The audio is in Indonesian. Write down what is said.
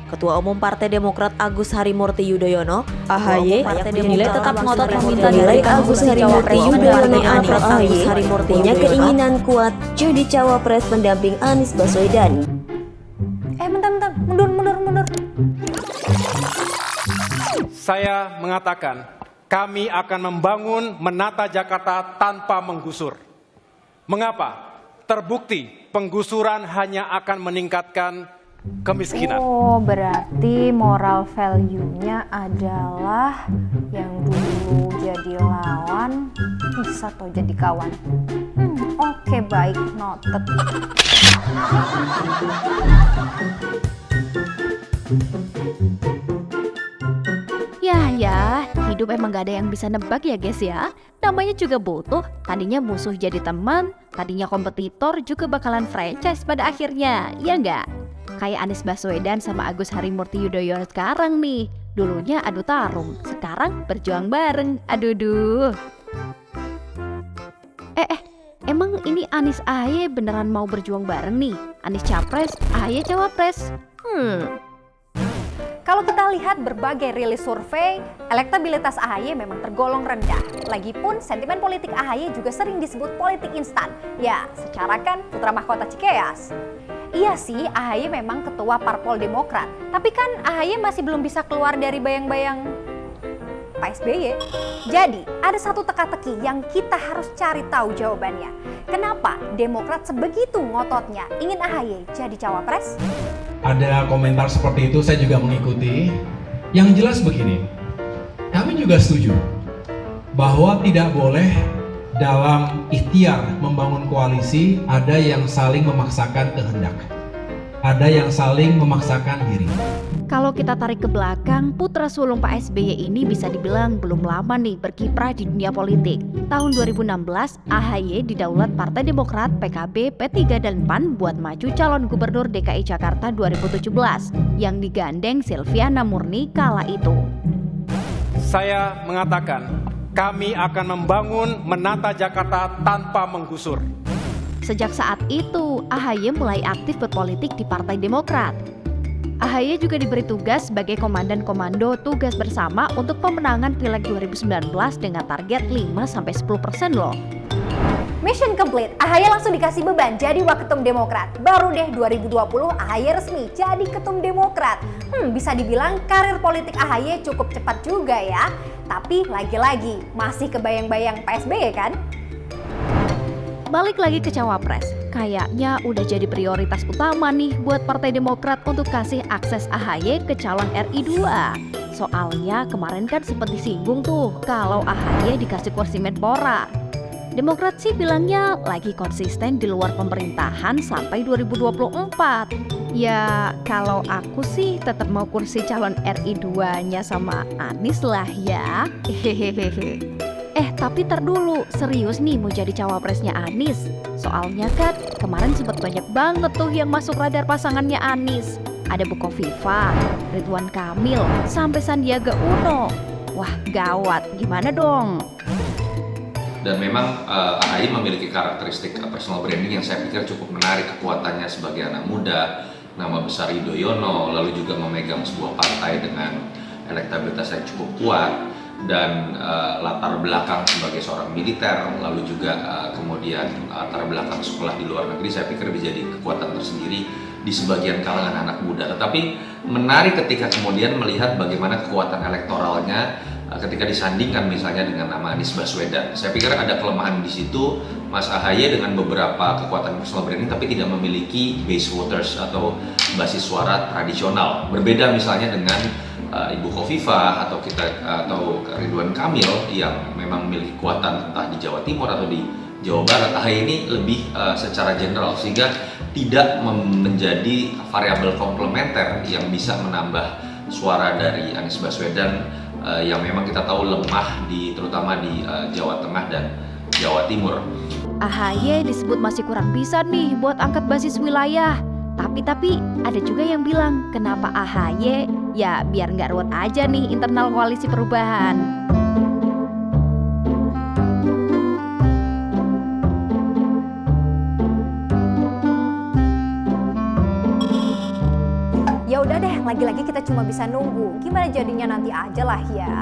Ketua Umum Partai Demokrat Agus Harimurti Yudhoyono, AHY dinilai tetap ngotot meminta menilai Agus Harimurti Yudhoyono punya keinginan kuat jadi cawapres pendamping Anies Baswedan. Bentar, mundur. Saya mengatakan, kami akan membangun menata Jakarta tanpa menggusur. Mengapa? Terbukti penggusuran hanya akan meningkatkan kemiskinan. Oh, berarti moral value-nya adalah yang dulu jadi lawan bisa toh jadi kawan. Oke, baik, noted. Ya, hidup emang gak ada yang bisa nebak ya guys ya. Namanya juga butuh, tadinya musuh jadi teman, tadinya kompetitor juga bakalan franchise pada akhirnya, ya nggak? Kayak Anies Baswedan sama Agus Harimurti Yudhoyono sekarang nih. Dulunya adu tarung, sekarang berjuang bareng, aduh. Emang ini Anies AHY beneran mau berjuang bareng nih? Anies capres, AHY cawapres. Kalau kita lihat berbagai rilis survei, elektabilitas AHY memang tergolong rendah. Lagipun sentimen politik AHY juga sering disebut politik instan. Ya, secara kan putra mahkota Cikeas. Iya sih, AHY memang ketua Parpol Demokrat. Tapi kan AHY masih belum bisa keluar dari bayang-bayang Pak SBY. Jadi, ada satu teka-teki yang kita harus cari tahu jawabannya. Kenapa Demokrat sebegitu ngototnya ingin AHY jadi cawapres? Ada komentar seperti itu, saya juga mengikuti. Yang jelas begini, kami juga setuju bahwa tidak boleh dalam ikhtiar membangun koalisi ada yang saling memaksakan kehendak, ada yang saling memaksakan diri. Kalau kita tarik ke belakang, putra sulung Pak SBY ini bisa dibilang belum lama nih berkiprah di dunia politik. Tahun 2016, AHY didaulat Partai Demokrat, PKB, P3 dan PAN buat maju calon gubernur DKI Jakarta 2017 yang digandeng Silviana Murni kala itu. Saya mengatakan, kami akan membangun menata Jakarta tanpa menggusur. Sejak saat itu, AHY mulai aktif berpolitik di Partai Demokrat. AHY juga diberi tugas sebagai Komandan Komando Tugas Bersama untuk pemenangan Pileg 2019 dengan target 5-10% loh. Mission complete, AHY langsung dikasih beban jadi Waketum Demokrat. Baru deh 2020 AHY resmi jadi Ketum Demokrat. Bisa dibilang karir politik AHY cukup cepat juga ya. Tapi lagi-lagi masih kebayang-bayang Pak SBY kan? Balik lagi ke cawapres, kayaknya udah jadi prioritas utama nih buat Partai Demokrat untuk kasih akses AHY ke calon RI 2. Soalnya kemarin kan sempat disinggung tuh kalau AHY dikasih kursi Menpora. Demokrat sih bilangnya lagi konsisten di luar pemerintahan sampai 2024. Ya kalau aku sih tetap mau kursi calon RI 2-nya sama Anies lah ya. Hehehe. Tapi tar dulu, serius nih mau jadi cawapresnya Anies? Soalnya kan kemarin sempat banyak banget tuh yang masuk radar pasangannya Anies. Ada Bukoviva, Ridwan Kamil, sampai Sandiaga Uno. Wah gawat, gimana dong? Dan memang AHY memiliki karakteristik personal branding yang saya pikir cukup menarik, kekuatannya sebagai anak muda, nama besar Yudhoyono, lalu juga memegang sebuah partai dengan elektabilitas yang cukup kuat, dan latar belakang sebagai seorang militer, lalu juga kemudian latar belakang sekolah di luar negeri, saya pikir bisa jadi kekuatan tersendiri di sebagian kalangan anak muda. Tetapi menarik ketika kemudian melihat bagaimana kekuatan elektoralnya ketika disandingkan misalnya dengan nama Anies Baswedan. Saya pikir ada kelemahan di situ, Mas AHY dengan beberapa kekuatan personal branding tapi tidak memiliki base voters atau basis suara tradisional. Berbeda misalnya dengan Ibu Khofifa atau Ridwan Kamil yang memang memiliki kekuatan entah di Jawa Timur atau di Jawa Barat. AHY ini lebih secara general sehingga tidak menjadi variabel komplementer yang bisa menambah suara dari Anies Baswedan yang memang kita tahu lemah terutama di Jawa Tengah dan Jawa Timur. AHY disebut masih kurang bisa nih buat angkat basis wilayah. Tapi ada juga yang bilang kenapa AHY? Ya biar nggak ruwet aja nih internal koalisi perubahan. Ya udah deh, lagi-lagi kita cuma bisa nunggu. Gimana jadinya nanti aja lah ya.